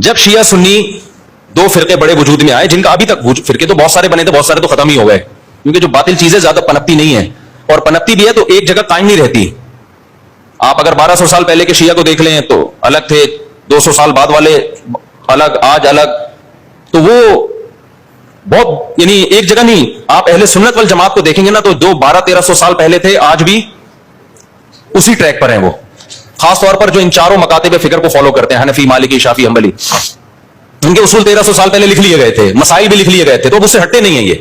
جب شیعہ سنی دو فرقے بڑے وجود میں آئے، جن کا ابھی تک فرقے تو بہت سارے بنے تھے، بہت سارے تو ختم ہی ہو گئے، کیونکہ جو باطل چیزیں زیادہ پنپتی نہیں ہیں، اور پنپتی بھی ہے تو ایک جگہ قائم نہیں رہتی. آپ اگر 1200 سال پہلے کے شیعہ کو دیکھ لیں تو الگ تھے، 200 سال بعد والے الگ، آج الگ. تو وہ بہت یعنی ایک جگہ نہیں. آپ اہل سنت والجماعت کو دیکھیں گے نا تو جو 1200-1300 سال پہلے تھے آج بھی اسی ٹریک پر ہیں. وہ خاص طور پر جو ان چاروں مکاتب فکر کو فالو کرتے ہیں، حنفی، مالکی، شافعی، حنبلی، ان کے اصول 1300 سال پہلے لکھ لیے گئے تھے، مسائل بھی لکھ لیے گئے تھے، تو اب اس سے ہٹتے نہیں ہیں. یہ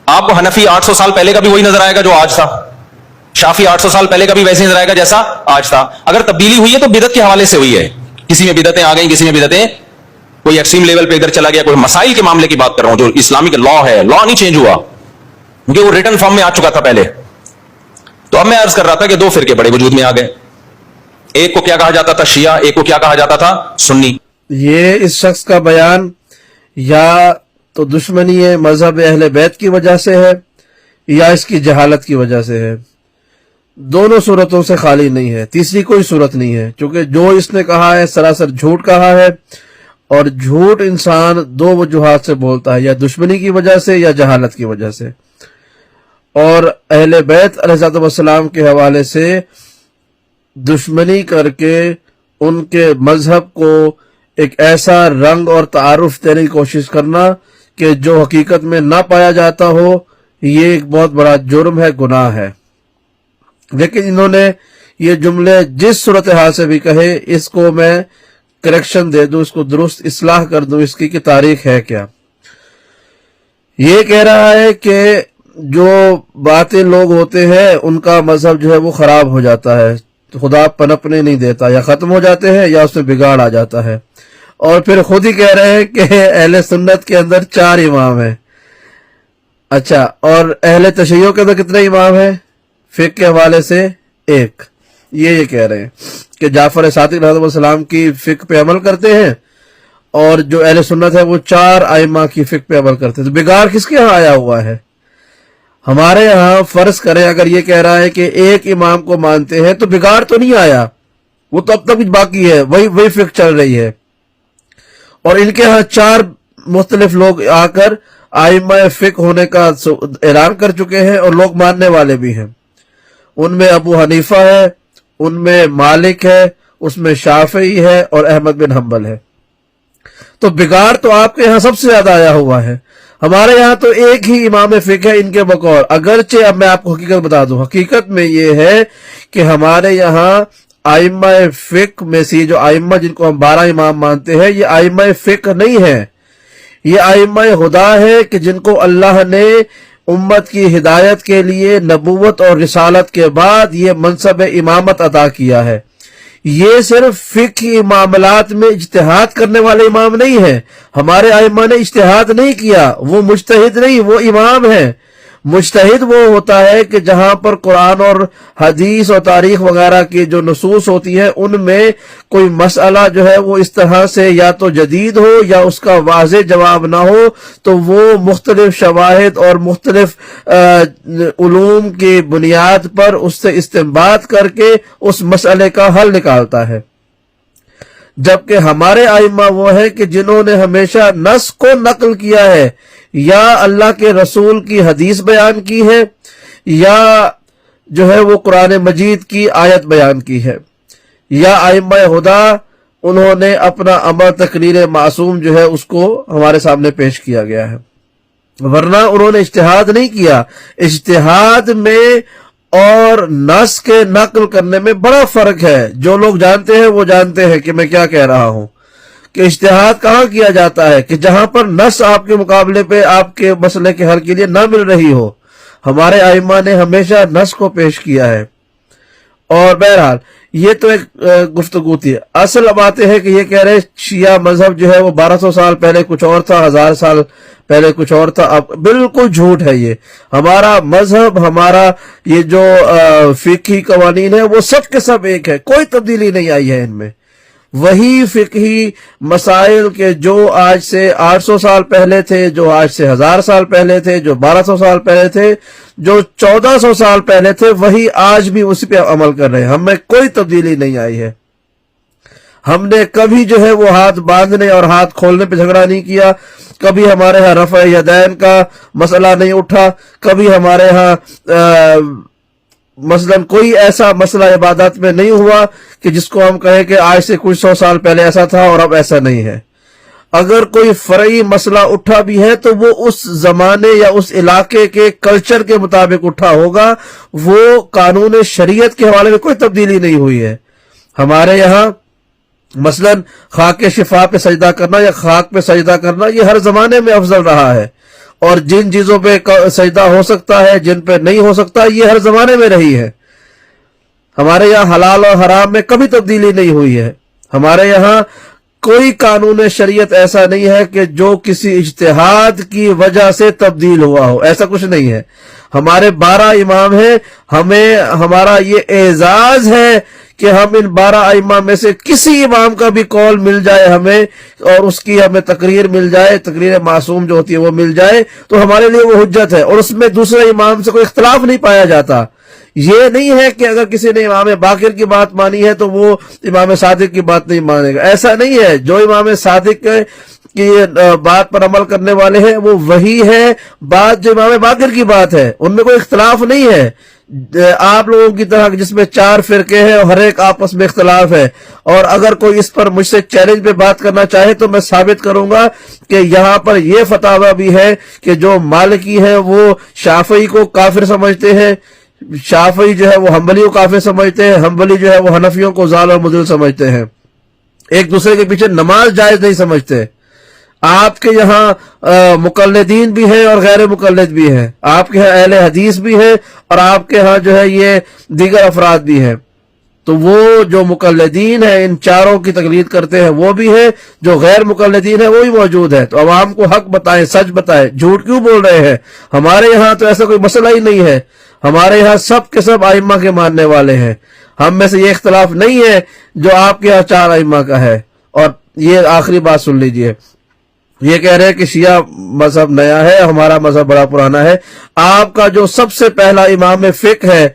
آپ کو حنفی 800 سال پہلے کا بھی وہی نظر آئے گا جو آج تھا، شافعی 800 سال پہلے کا بھی ویسے نظر آئے گا جیسا آج تھا. اگر تبدیلی ہوئی ہے تو بدعت کے حوالے سے ہوئی ہے، کسی میں بدعتیں آ گئیں، کسی میں بدعتیں کوئی ایکسٹریم لیول پہ ادھر چلا گیا. کوئی مسائل کے معاملے کی بات کر رہا ہوں، جو اسلامک لا ہے، لا نہیں چینج ہوا کیونکہ وہ ریٹن فارم میں آ چکا تھا پہلے. تو اب میں عرض کر رہا تھا کہ دو فرقے بڑے وجود میں آ گئے. ایک کو کیا کہا جاتا تھا؟ شیعہ. ایک کو کیا کہا جاتا تھا؟ سنی. یہ اس شخص کا بیان یا تو دشمنی مذہب اہل بیت کی وجہ سے ہے یا اس کی جہالت کی وجہ سے ہے. دونوں صورتوں سے خالی نہیں ہے، تیسری کوئی صورت نہیں ہے، کیونکہ جو اس نے کہا ہے سراسر جھوٹ کہا ہے. اور جھوٹ انسان دو وجوہات سے بولتا ہے، یا دشمنی کی وجہ سے یا جہالت کی وجہ سے. اور اہل بیت علیہ السلام کے حوالے سے دشمنی کر کے ان کے مذہب کو ایک ایسا رنگ اور تعارف دینے کی کوشش کرنا کہ جو حقیقت میں نہ پایا جاتا ہو، یہ ایک بہت بڑا جرم ہے، گناہ ہے. لیکن انہوں نے یہ جملے جس صورتحال سے بھی کہے، اس کو میں کریکشن دے دوں، اس کو درست اصلاح کر دوں اس کی کہ تاریخ ہے کیا. یہ کہہ رہا ہے کہ جو باطل لوگ ہوتے ہیں ان کا مذہب جو ہے وہ خراب ہو جاتا ہے، خدا پنپنے نہیں دیتا، یا ختم ہو جاتے ہیں یا اس میں بگاڑ آ جاتا ہے. اور پھر خود ہی کہہ رہے ہیں کہ اہل سنت کے اندر 4 امام ہیں. اچھا، اور اہل تشیع کے اندر کتنے امام ہیں؟ فقہ کے حوالے سے 1. یہ کہہ رہے ہیں کہ جعفر صادق علیہ السلام کی فقہ پہ عمل کرتے ہیں، اور جو اہل سنت ہے وہ 4 ائمہ کی فقہ پہ عمل کرتے ہیں. تو بگاڑ کس کے ہاں آیا ہوا ہے؟ ہمارے ہاں فرض کریں اگر یہ کہہ رہا ہے کہ 1 امام کو مانتے ہیں تو بگاڑ تو نہیں آیا، وہ تو اب تک کچھ باقی ہے، وہی فقہ چل رہی ہے. اور ان کے ہاں 4 مختلف لوگ آ کر ائمہ فقہ ہونے کا اعلان کر چکے ہیں، اور لوگ ماننے والے بھی ہیں. ان میں ابو حنیفہ ہے، ان میں مالک ہے، اس میں شافعی ہے، اور احمد بن حنبل ہے. تو بگاڑ تو آپ کے ہاں سب سے زیادہ آیا ہوا ہے. ہمارے یہاں تو 1 ہی امام فقہ ہے ان کے بقول. اگرچہ اب میں آپ کو حقیقت بتا دوں، حقیقت میں یہ ہے کہ ہمارے یہاں ائمہ فقہ میں سے جو ائمہ جن کو ہم 12 امام مانتے ہیں، یہ ائمہ فقہ نہیں ہے، یہ ائمہ ہدا ہے کہ جن کو اللہ نے امت کی ہدایت کے لیے نبوت اور رسالت کے بعد یہ منصب امامت عطا کیا ہے. یہ صرف فقہی معاملات میں اجتہاد کرنے والے امام نہیں ہیں. ہمارے ائمہ نے اجتہاد نہیں کیا، وہ مجتہد نہیں، وہ امام ہیں. مجتہد وہ ہوتا ہے کہ جہاں پر قرآن اور حدیث اور تاریخ وغیرہ کی جو نصوص ہوتی ہیں ان میں کوئی مسئلہ جو ہے وہ اس طرح سے یا تو جدید ہو یا اس کا واضح جواب نہ ہو، تو وہ مختلف شواہد اور مختلف علوم کی بنیاد پر اس سے استنباط کر کے اس مسئلے کا حل نکالتا ہے. جبکہ ہمارے ائمہ وہ ہیں کہ جنہوں نے ہمیشہ نص کو نقل کیا ہے، یا اللہ کے رسول کی حدیث بیان کی ہے، یا جو ہے وہ قرآن مجید کی آیت بیان کی ہے. یا ائمہ ہدا انہوں نے اپنا امر تقریر معصوم جو ہے اس کو ہمارے سامنے پیش کیا گیا ہے، ورنہ انہوں نے اجتہاد نہیں کیا. اجتہاد میں اور نص کے نقل کرنے میں بڑا فرق ہے. جو لوگ جانتے ہیں وہ جانتے ہیں کہ میں کیا کہہ رہا ہوں، کہ اجتہاد کہاں کیا جاتا ہے کہ جہاں پر نص آپ کے مقابلے پہ آپ کے مسئلے کے حل کے لیے نہ مل رہی ہو. ہمارے ائمہ نے ہمیشہ نص کو پیش کیا ہے. اور بہرحال یہ تو ایک گفتگو تھی. اصل بات ہے کہ یہ کہہ رہے شیعہ مذہب جو ہے وہ 1200 سال پہلے کچھ اور تھا، 1000 سال پہلے کچھ اور تھا. اب بالکل جھوٹ ہے یہ. ہمارا مذہب، ہمارا یہ جو فقہی قوانین ہے وہ سب کے سب ایک ہے، کوئی تبدیلی نہیں آئی ہے ان میں. وہی فقہی مسائل کے جو آج سے 800 سال پہلے تھے، جو آج سے 1000 سال پہلے تھے، جو 1200 سال پہلے تھے، جو 1400 سال پہلے تھے، وہی آج بھی اسی پہ عمل کر رہے ہیں. ہم میں کوئی تبدیلی نہیں آئی ہے. ہم نے کبھی جو ہے وہ ہاتھ باندھنے اور ہاتھ کھولنے پہ جھگڑا نہیں کیا، کبھی ہمارے ہاں رفع یدین کا مسئلہ نہیں اٹھا، کبھی ہمارے ہاں مثلاً کوئی ایسا مسئلہ عبادت میں نہیں ہوا کہ جس کو ہم کہیں کہ آج سے کچھ 100 سال پہلے ایسا تھا اور اب ایسا نہیں ہے۔ اگر کوئی فرعی مسئلہ اٹھا بھی ہے تو وہ اس زمانے یا اس علاقے کے کلچر کے مطابق اٹھا ہوگا، وہ قانون شریعت کے حوالے میں کوئی تبدیلی نہیں ہوئی ہے۔ ہمارے یہاں مثلاً خاک شفا پہ سجدہ کرنا یا خاک پہ سجدہ کرنا یہ ہر زمانے میں افضل رہا ہے، اور جن چیزوں پہ سجدہ ہو سکتا ہے جن پہ نہیں ہو سکتا یہ ہر زمانے میں رہی ہے۔ ہمارے یہاں حلال اور حرام میں کبھی تبدیلی نہیں ہوئی ہے۔ ہمارے یہاں کوئی قانون شریعت ایسا نہیں ہے کہ جو کسی اجتہاد کی وجہ سے تبدیل ہوا ہو، ایسا کچھ نہیں ہے۔ ہمارے 12 امام ہیں، ہمارا یہ اعزاز ہے کہ ہم ان 12 ائمہ میں سے کسی امام کا بھی قول مل جائے ہمیں، اور اس کی ہمیں تقریر مل جائے، تقریر معصوم جو ہوتی ہے وہ مل جائے تو ہمارے لیے وہ حجت ہے، اور اس میں دوسرے امام سے کوئی اختلاف نہیں پایا جاتا۔ یہ نہیں ہے کہ اگر کسی نے امام باقر کی بات مانی ہے تو وہ امام صادق کی بات نہیں مانے گا، ایسا نہیں ہے۔ جو امام صادق کی بات پر عمل کرنے والے ہیں وہ وہی ہے بات جو امام باقر کی بات ہے، ان میں کوئی اختلاف نہیں ہے۔ آپ لوگوں کی طرح جس میں 4 فرقے ہیں اور ہر ایک آپس میں اختلاف ہے، اور اگر کوئی اس پر مجھ سے چیلنج پہ بات کرنا چاہے تو میں ثابت کروں گا کہ یہاں پر یہ فتویٰ بھی ہے کہ جو مالکی ہے وہ شافعی کو کافر سمجھتے ہیں، شافعی جو ہے وہ حنبلی کو کافر سمجھتے ہیں، حنبلی جو ہے وہ حنفیوں کو ضال اور مضل سمجھتے ہیں، ایک دوسرے کے پیچھے نماز جائز نہیں سمجھتے۔ آپ کے یہاں مقلدین بھی ہیں اور غیر مقلد بھی ہیں، آپ کے یہاں اہل حدیث بھی ہیں اور آپ کے ہاں جو ہے یہ دیگر افراد بھی ہیں۔ تو وہ جو مقلدین ہیں ان چاروں کی تقلید کرتے ہیں وہ بھی ہیں، جو غیر مقلدین ہیں وہ بھی موجود ہے۔ تو عوام کو حق بتائیں، سچ بتائیں، جھوٹ کیوں بول رہے ہیں؟ ہمارے یہاں تو ایسا کوئی مسئلہ ہی نہیں ہے، ہمارے یہاں سب کے سب ائمہ کے ماننے والے ہیں، ہم میں سے یہ اختلاف نہیں ہے جو آپ کے یہاں 4 ائمہ کا ہے۔ اور یہ آخری بات سن لیجئے، یہ کہہ رہے ہیں کہ شیعہ مذہب نیا ہے، ہمارا مذہب بڑا پرانا ہے۔ آپ کا جو سب سے پہلا امام فقہ ہے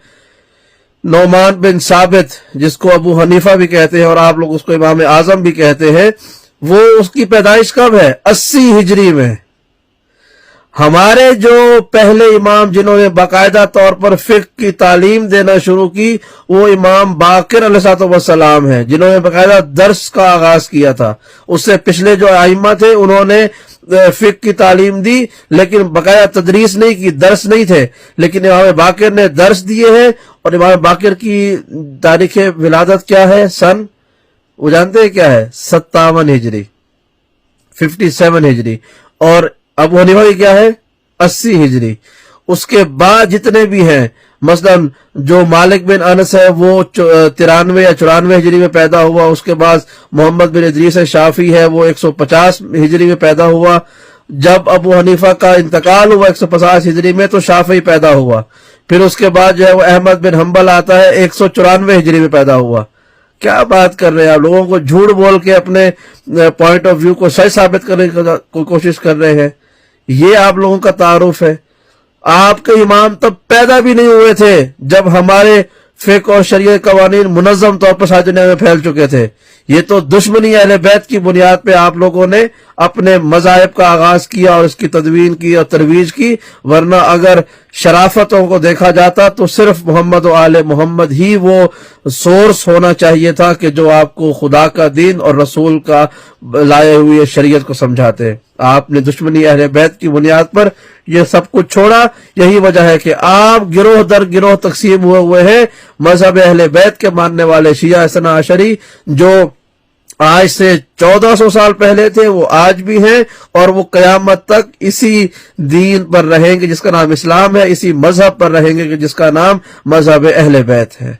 نعمان بن ثابت، جس کو ابو حنیفہ بھی کہتے ہیں اور آپ لوگ اس کو امام اعظم بھی کہتے ہیں، وہ اس کی پیدائش کب ہے؟ 80 ہجری میں۔ ہمارے جو پہلے امام جنہوں نے باقاعدہ طور پر فقہ کی تعلیم دینا شروع کی وہ امام باقر علیہ السلام ہیں، جنہوں نے باقاعدہ درس کا آغاز کیا تھا۔ اس سے پچھلے جو ائمہ تھے انہوں نے فقہ کی تعلیم دی لیکن باقاعدہ تدریس نہیں کی، درس نہیں تھے، لیکن امام باقر نے درس دیے ہیں۔ اور امام باقر کی تاریخ ولادت کیا ہے؟ سن وہ جانتے ہیں کیا ہے؟ 57 ہجری، 57 ہجری۔ اور ابو حنیفہ کی کیا ہے؟ 80 ہجری۔ اس کے بعد جتنے بھی ہیں، مثلا جو مالک بن انس ہے وہ 93 یا 94 ہجری میں پیدا ہوا، اس کے بعد محمد بن ادریس شافعی ہے وہ 150 ہجری میں پیدا ہوا۔ جب ابو حنیفہ کا انتقال ہوا 150 ہجری میں تو شافعی پیدا ہوا۔ پھر اس کے بعد جو ہے وہ احمد بن حنبل آتا ہے 194 ہجری میں پیدا ہوا۔ کیا بات کر رہے ہیں آپ؟ لوگوں کو جھوٹ بول کے اپنے پوائنٹ آف ویو کو صحیح ثابت کرنے کی کوشش کر رہے ہیں، یہ آپ لوگوں کا تعارف ہے۔ آپ کے امام تب پیدا بھی نہیں ہوئے تھے جب ہمارے فقہ اور شریعت قوانین منظم طور پر ساری دنیا میں پھیل چکے تھے۔ یہ تو دشمنی اہل بیت کی بنیاد پہ آپ لوگوں نے اپنے مذاہب کا آغاز کیا اور اس کی تدوین کی اور ترویج کی، ورنہ اگر شرافتوں کو دیکھا جاتا تو صرف محمد و آل محمد ہی وہ سورس ہونا چاہیے تھا کہ جو آپ کو خدا کا دین اور رسول کا لائے ہوئے شریعت کو سمجھاتے۔ آپ نے دشمنی اہل بیت کی بنیاد پر یہ سب کچھ چھوڑا، یہی وجہ ہے کہ آپ گروہ در گروہ تقسیم ہوئے ہیں۔ مذہب اہل بیت کے ماننے والے شیعہ اثنا عشری جو آج سے 1400 سال پہلے تھے وہ آج بھی ہیں، اور وہ قیامت تک اسی دین پر رہیں گے جس کا نام اسلام ہے، اسی مذہب پر رہیں گے کہ جس کا نام مذہب اہل بیت ہے۔